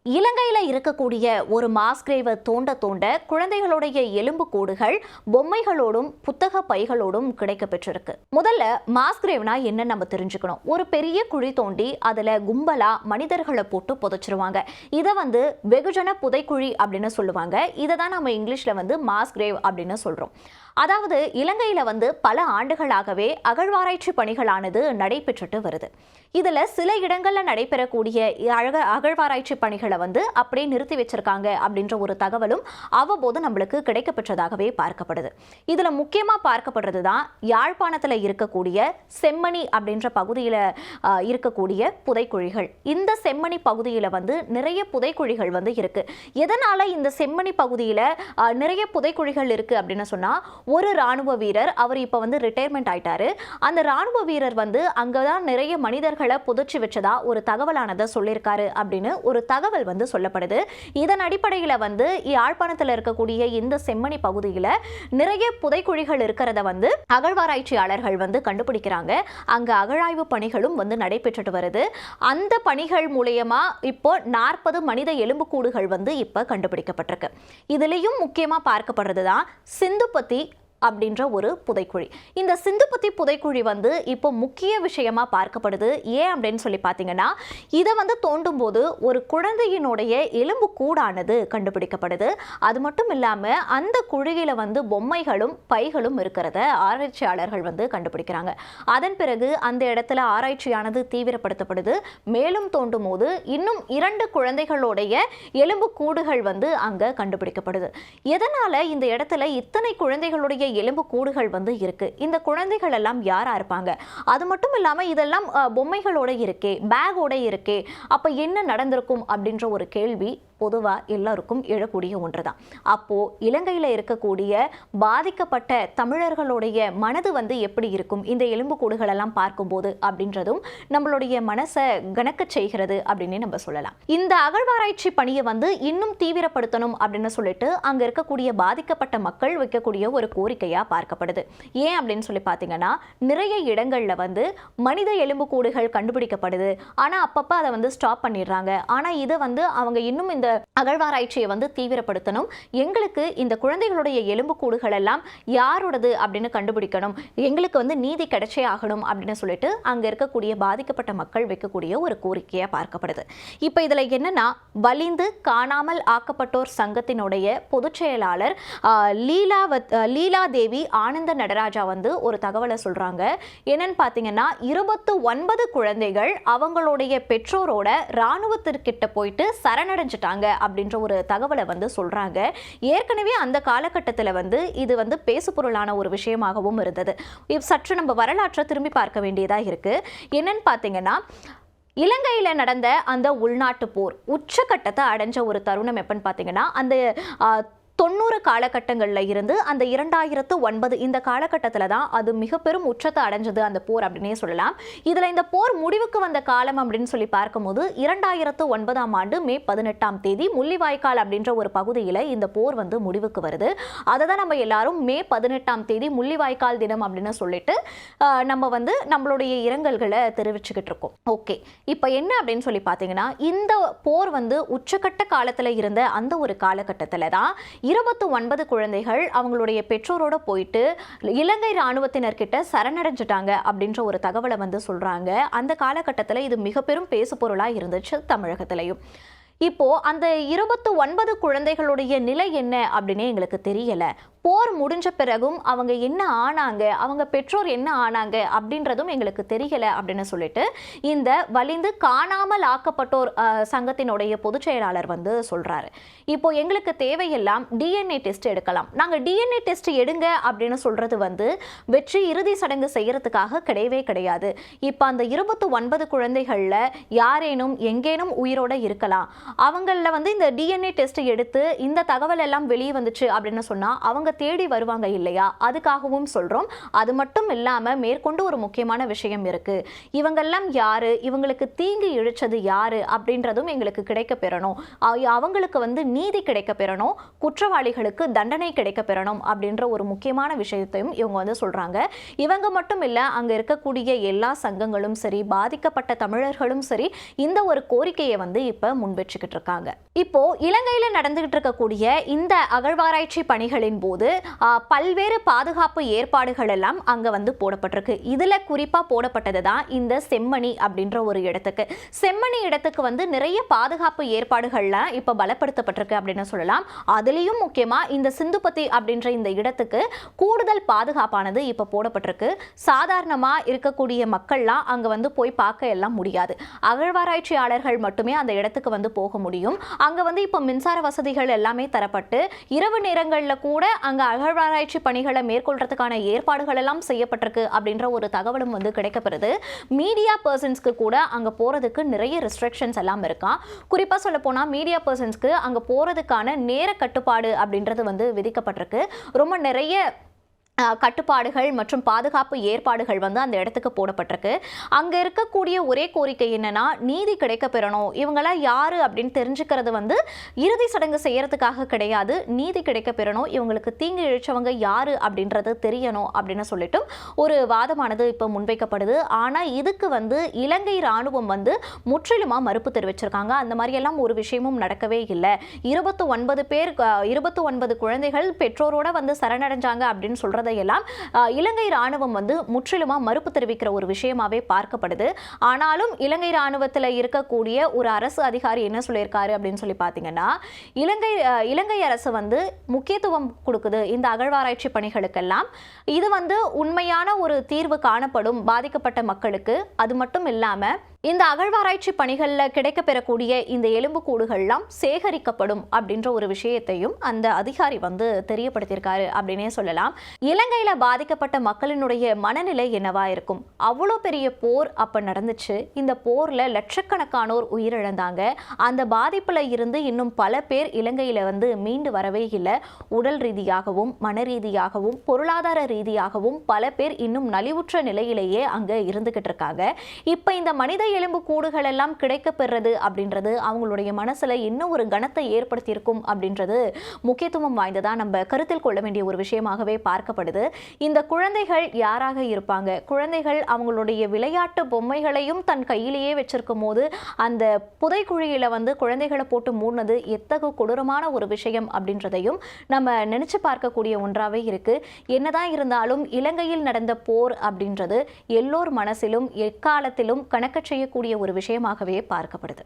இலங்கையில இருக்கக்கூடிய ஒரு மாஸ் கிரேவை தோண்ட தோண்ட குழந்தைகளுடைய எலும்பு கூடுகள் பொம்மைகளோடும் புத்தக பைகளோடும் கிடைக்கப்பெற்றிருக்கு. முதல்ல மாஸ் கிரேவ்னா என்ன நம்ம தெரிஞ்சுக்கணும். ஒரு பெரிய குழி தோண்டி அதுல கும்பலா மனிதர்களை போட்டு புதைச்சிருவாங்க. இதை வெகுஜன புதைக்குழி அப்படின்னு சொல்லுவாங்க. இதை தான் நம்ம இங்கிலீஷ்ல மாஸ் கிரேவ் அப்படின்னு சொல்றோம். அதாவது இலங்கையில பல ஆண்டுகளாகவே அகழ்வாராய்ச்சி பணிகளானது நடைபெற்றுட்டு வருது. இதுல சில இடங்கள்ல நடைபெறக்கூடிய அகழ்வாராய்ச்சி பணிகளை அப்படியே நிறுத்தி வச்சிருக்காங்க அப்படின்ற ஒரு தகவலும் அவ்வப்போது நம்மளுக்கு கிடைக்கப்பெற்றதாகவே பார்க்கப்படுது. இதுல முக்கியமா பார்க்கப்படுறதுதான் யாழ்ப்பாணத்துல இருக்கக்கூடிய செம்மணி அப்படின்ற பகுதியில இருக்கக்கூடிய புதைக்குழிகள். இந்த செம்மணி பகுதியில நிறைய புதைக்குழிகள் இருக்கு. எதனால இந்த செம்மணி பகுதியில நிறைய புதைக்குழிகள் இருக்கு அப்படின்னு சொன்னா, ஒரு ராணுவ வீரர் அவர் இப்ப ரிட்டையர்மெண்ட் ஆயிட்டாரு. அந்த ராணுவ வீரர் அங்கதான் நிறைய மனிதர்களை புதைச்சு வச்சதா ஒரு தகவலானதை சொல்லியிருக்காரு அப்படின்னு ஒரு தகவல் சொல்லப்படுது. இதன் அடிப்படையில் யாழ்ப்பாணத்தில் இருக்கக்கூடிய இந்த செம்மணி பகுதியில் நிறைய புதைக்குழிகள் இருக்கிறத அகழ்வாராய்ச்சியாளர்கள் கண்டுபிடிக்கிறாங்க. அங்க அகழாய்வு பணிகளும் நடைபெற்றுட்டு வருது. அந்த பணிகள் மூலமா இப்போ 40 மனித எலும்புக்கூடுகள் இப்ப கண்டுபிடிக்கப்பட்டிருக்கு. இதுலயும் முக்கியமா பார்க்கப்படுறதுதான் சிந்துபத்தி அப்படின்ற ஒரு புதைக்குழி. இந்த சிந்துபத்தி புதைக்குழி இப்போ முக்கிய விஷயமா பார்க்கப்படுது. ஏன் அப்படின்னு சொல்லி பார்த்தீங்கன்னா, இதை தோண்டும் போது ஒரு குழந்தையினுடைய எலும்பு கூடானது கண்டுபிடிக்கப்படுது. அது மட்டும் இல்லாம அந்த குழியில பொம்மைகளும் பைகளும் இருக்கிறத ஆராய்ச்சியாளர்கள் கண்டுபிடிக்கிறாங்க. அதன் பிறகு அந்த இடத்துல ஆராய்ச்சியானது தீவிரப்படுத்தப்படுது. மேலும் தோண்டும் போது இன்னும் 2 குழந்தைகளுடைய எலும்பு கூடுகள் அங்க கண்டுபிடிக்கப்படுது. எதனால இந்த இடத்துல இத்தனை குழந்தைகளுடைய எலும்பு கூடுகள் இருக்கு? இந்த குழந்தைகள் எல்லாம் யாரா இருப்பாங்க? அது மட்டும் இல்லாம இதெல்லாம் பொம்மைகளோட இருக்கே, பேக்கோட இருக்கே, அப்ப என்ன நடந்திருக்கும் அப்படின்ற ஒரு கேள்வி பொதுவா எல்லாருக்கும் எழக்கூடிய ஒன்றுதான். அப்போ இலங்கையில இருக்கக்கூடிய பாதிக்கப்பட்ட தமிழர்களுடைய மனது எப்படி இருக்கும் இந்த எலும்பு கூடுகள் எல்லாம் பார்க்கும்போது அப்படின்றதும் நம்மளுடைய மனசை கணக்க செய்கிறது அப்படின்னு நம்ம சொல்லலாம். இந்த அகழ்வாராய்ச்சி பணியை இன்னும் தீவிரப்படுத்தணும் அப்படின்னு சொல்லிட்டு அங்க இருக்கக்கூடிய பாதிக்கப்பட்ட மக்கள் வைக்கக்கூடிய ஒரு கோரிக்கையா பார்க்கப்படுது. ஏன் அப்படின்னு சொல்லி பார்த்தீங்கன்னா, நிறைய இடங்கள்ல மனித எலும்பு கூடுகள் கண்டுபிடிக்கப்படுது. ஆனா அப்பப்ப அதை ஸ்டாப் பண்ணிடுறாங்க. ஆனா இதை அவங்க இன்னும் இந்த அகழ்வாராய்ச்சியை தீவிரப்படுத்தணும். எங்களுக்கு இந்த குழந்தைகளுடைய எலும்பு கூடுகள் எல்லாம் யாரோடது அப்படின்னு கண்டுபிடிக்கணும். எங்களுக்கு நீதி கிடைச்சே ஆகணும் அப்படின்னு சொல்லிட்டு அங்க இருக்கக்கூடிய பாதிக்கப்பட்ட மக்கள் வைக்கக்கூடிய ஒரு கோரிக்கையா பார்க்கப்படுது. இப்ப இதுல என்னன்னா, வலிந்து காணாமல் ஆக்கப்பட்டோர் சங்கத்தினுடைய பொதுச் செயலாளர் லீலா தேவி ஆனந்த நடராஜா ஒரு தகவலை சொல்றாங்க. என்னன்னு பாத்தீங்கன்னா, 29 குழந்தைகள் அவங்களுடைய பெற்றோரோட ராணுவத்திற்கிட்ட போயிட்டு சரணடைஞ்சிட்டாங்க அப்படின்ற ஒரு தகவலை சொல்றாங்க. ஏற்கனவே அந்த காலகட்டத்தில் இது பேசுபொருளான ஒரு விஷயமாகவும் இருந்தது. சற்று நம்ம வரலாற்றை திரும்பி பார்க்க வேண்டியதா இருக்கு. என்னன்னு பாத்தீங்கன்னா, இலங்கையில நடந்த அந்த உள்நாட்டு போர் உச்சகட்டத்தை அடைஞ்ச ஒரு தருணம் எப்பன்னு பாத்தீங்கன்னா, அந்த 90 காலகட்டங்களில் இருந்து அந்த 2009 இந்த காலகட்டத்தில் தான் அது மிக பெரும் உச்சத்தை அடைஞ்சது அந்த போர் அப்படின்னே சொல்லலாம். இதில் இந்த போர் முடிவுக்கு வந்த காலம் அப்படின்னு சொல்லி பார்க்கும்போது 2009ஆம் ஆண்டு மே 18ஆம் தேதி முள்ளிவாய்க்கால் அப்படின்ற ஒரு பகுதியில் இந்த போர் முடிவுக்கு வருது. அதை தான் நம்ம எல்லாரும் மே 18ஆம் தேதி முள்ளிவாய்க்கால் தினம் அப்படின்னு சொல்லிட்டு நம்ம நம்மளுடைய இரங்கல்களை தெரிவிச்சுக்கிட்டு இருக்கோம். ஓகே, இப்போ என்ன அப்படின்னு சொல்லி பார்த்தீங்கன்னா, இந்த போர் உச்சகட்ட காலத்தில் இருந்த அந்த ஒரு காலகட்டத்தில் தான் 29 குழந்தைகள் அவங்களுடைய பெற்றோரோட போயிட்டு இலங்கை ராணுவத்தினர்கிட்ட சரணடைஞ்சிட்டாங்க அப்படின்ற ஒரு தகவலை சொல்றாங்க. அந்த காலகட்டத்தில் இது மிக பெரும் பேசு பொருளா இருந்துச்சு தமிழகத்திலையும். இப்போ அந்த 29 குழந்தைகளுடைய நிலை என்ன அப்படின்னு எங்களுக்கு தெரியல. போர் முடிஞ்ச பிறகும் அவங்க என்ன ஆனாங்க, அவங்க பெற்றோர் என்ன ஆனாங்க அப்படின்றதும் எங்களுக்கு தெரியல அப்படின்னு சொல்லிட்டு இந்த வலிந்து காணாமல் ஆக்கப்பட்டோர் சங்கத்தினுடைய பொதுச் செயலாளர் சொல்றாரு. இப்போ எங்களுக்கு தேவையெல்லாம் டிஎன்ஏ டெஸ்ட் எடுக்கலாம். நாங்க டிஎன்ஏ டெஸ்ட் எடுங்க அப்படின்னு சொல்றது வெற்றி இறுதி சடங்கு செய்யறதுக்காக கிடையவே கிடையாது. இப்போ அந்த 29 குழந்தைகள்ல யாரேனும் எங்கேனும் உயிரோட இருக்கலாம். அவங்கள இந்த டிஎன்ஏ டெஸ்ட் எடுத்து இந்த தகவல் எல்லாம் வெளியே வந்துச்சு அப்படின்னு சொன்னா அவங்க தேடி வருவாங்க இல்லையா, அதுக்காகவும் சொல்றோம். அது மட்டும் இல்லாம மேற்கொண்டு ஒரு முக்கியமான விஷயம் இருக்கு. இவங்கெல்லாம் யாரு, இவங்களுக்கு தீங்கு இழைச்சது யாரு அப்படின்றதும் எங்களுக்கு கிடைக்க பெறணும். அவங்களுக்கு நீதி கிடைக்க பெறணும், குற்றவாளிகளுக்கு தண்டனை கிடைக்க பெறணும் அப்படின்ற ஒரு முக்கியமான விஷயத்தையும் இவங்க சொல்றாங்க. இவங்க மட்டும் இல்ல, அங்க இருக்கக்கூடிய எல்லா சங்கங்களும் சரி, பாதிக்கப்பட்ட தமிழர்களும் சரி, இந்த ஒரு கோரிக்கையை இப்ப முன்வச்சுக்கிட்டு இருக்காங்க. இப்போ இலங்கையில நடந்துகிட்டு இருக்கக்கூடிய இந்த அகழ்வாராய்ச்சி பணிகளின் போது பல்வேறு பாதுகாப்பு ஏற்பாடுகள் எல்லாம் அங்க போடப்பட்டிருக்கு. இதுல குறிப்பா போடப்பட்டதுதான் இந்த செம்மணி அப்படின்ற ஒரு இடத்துக்கு. செம்மணி இடத்துக்கு நிறைய பாதுகாப்பு ஏற்பாடுகள்லாம் இப்ப பலப்படுத்தப்பட்டிருக்கு அப்படின்னு சொல்லலாம். அதுலயும் முக்கியமா இந்த சிந்துபத்தி அப்படின்ற இந்த இடத்துக்கு கூடுதல் பாதுகாப்பானது இப்ப போடப்பட்டிருக்கு. சாதாரணமா இருக்கக்கூடிய மக்கள்லாம் அங்க போய் பார்க்க எல்லாம் முடியாது. அகழ்வாராய்ச்சியாளர்கள் மட்டுமே அந்த இடத்துக்கு போக முடியும். அங்க இப்ப மின்சார வசதிகள் எல்லாமே தரப்பட்டு இரவு நேரங்கள்ல கூட அங்க அகழ்வாராய்ச்சி பணிகளை மேற்கொள்றதுக்கான ஏற்பாடுகள் எல்லாம் செய்யப்பட்டிருக்கு அப்படின்ற ஒரு தகவலும் கிடைக்கப்படுது. மீடியா பர்சன்ஸ்க்கு கூட அங்க போறதுக்கு நிறைய ரெஸ்ட்ரிக்ஷன்ஸ் எல்லாம் இருக்கா. குறிப்பா சொல்ல போனா மீடியா பர்சன்ஸ்க்கு அங்க போறதுக்கான நேர கட்டுப்பாடு அப்படின்றது விதிக்கப்பட்டிருக்கு. ரொம்ப நிறைய கட்டுப்பாடுகள் மற்றும் பாதுகாப்பு ஏற்பாடுகள் அந்த இடத்துக்கு போடப்பட்டிருக்கு. அங்க இருக்கக்கூடிய ஒரே கோரிக்கை என்னன்னா, நீதி கிடைக்க பெறணும். இவங்கெல்லாம் யாரு அப்படின்னு தெரிஞ்சுக்கிறது இறுதி சடங்கு செய்யறதுக்காக கிடையாது, நீதி கிடைக்க பெறணும், இவங்களுக்கு தீங்கு இழைச்சவங்க யாரு அப்படின்றது தெரியணும் அப்படின்னு சொல்லிட்டு ஒரு வாதமானது இப்ப முன்வைக்கப்படுது. ஆனா இதுக்கு இலங்கை ராணுவம் முற்றிலுமா மறுப்பு தெரிவிச்சிருக்காங்க. அந்த மாதிரி எல்லாம் ஒரு விஷயமும் நடக்கவே இல்லை. 29 பேர் 29 குழந்தைகள் பெற்றோரோட சரணடைஞ்சாங்க அப்படின்னு சொல்றது எல்லாம் இலங்கை ராணுவம் முற்றிலுமா மறுப்பு தெரிவிக்கிற ஒரு விஷயமாவே பார்க்கப்படுது. ஆனாலும் இலங்கை ராணுவத்தில் இருக்கக்கூடிய ஒரு அரசு அதிகாரி என்ன சொல்லியிருக்காரு அப்படின்னு சொல்லி பார்த்தீங்கன்னா, இலங்கை அரசு முக்கியத்துவம் கொடுக்குது இந்த அகழ்வாராய்ச்சி பணிகளுக்கெல்லாம். இது உண்மையான ஒரு தீர்வு காணப்படும் பாதிக்கப்பட்ட மக்களுக்கு. அது மட்டும் இல்லாம இந்த அகழ்வாராய்ச்சி பணிகளில் கிடைக்க பெறக்கூடிய இந்த எலும்புக்கூடுகள்லாம் சேகரிக்கப்படும் அப்படின்ற ஒரு விஷயத்தையும் அந்த அதிகாரி தெரியப்படுத்தியிருக்காரு அப்படின்னே சொல்லலாம். இலங்கையில பாதிக்கப்பட்ட மக்களினுடைய மனநிலை என்னவா இருக்கும்? அவ்வளோ பெரிய போர் அப்ப நடந்துச்சு. இந்த போர்ல லட்சக்கணக்கானோர் உயிரிழந்தாங்க. அந்த பாதிப்புல இருந்து இன்னும் பல பேர் இலங்கையில மீண்டு வரவே இல்லை. உடல் ரீதியாகவும் மன ரீதியாகவும் பொருளாதார ரீதியாகவும் பல பேர் இன்னும் நலிவுற்ற நிலையிலேயே அங்க இருந்துகிட்டு இருக்காங்க. இப்ப இந்த மனித எலும்பு கூடுகள் எல்லாம் கிடைக்க பெறுறது அப்படின்றது அவங்களுடைய மனசுல இன்னும் ஒரு கனத்தை ஏற்படுத்தி இருக்கும் அப்படின்றது முக்கியத்துவம் வாய்ந்ததா நம்ம கருத்தில் கொள்ள வேண்டிய ஒரு விஷயமாகவே பார்க்கப்படுது. இந்த குழந்தைகள் யாராக இருப்பாங்க? குழந்தைகள் அவங்களுடைய விளையாட்டு பொம்மைகளையும் தன் கையிலேயே வச்சிருக்கும் போது அந்த புதைக்குழியில குழந்தைகளை போட்டு மூடினது எத்தகு கொடூரமான ஒரு விஷயம் அப்படின்றதையும் நம்ம நினைச்சு பார்க்கக்கூடிய ஒன்றாவே இருக்கு. என்னதான் இருந்தாலும் இலங்கையில் நடந்த போர் அப்படின்றது எல்லோர் மனசிலும் எக்காலத்திலும் கணக்க செய்யக்கூடிய ஒரு விஷயமாகவே பார்க்கப்படுது.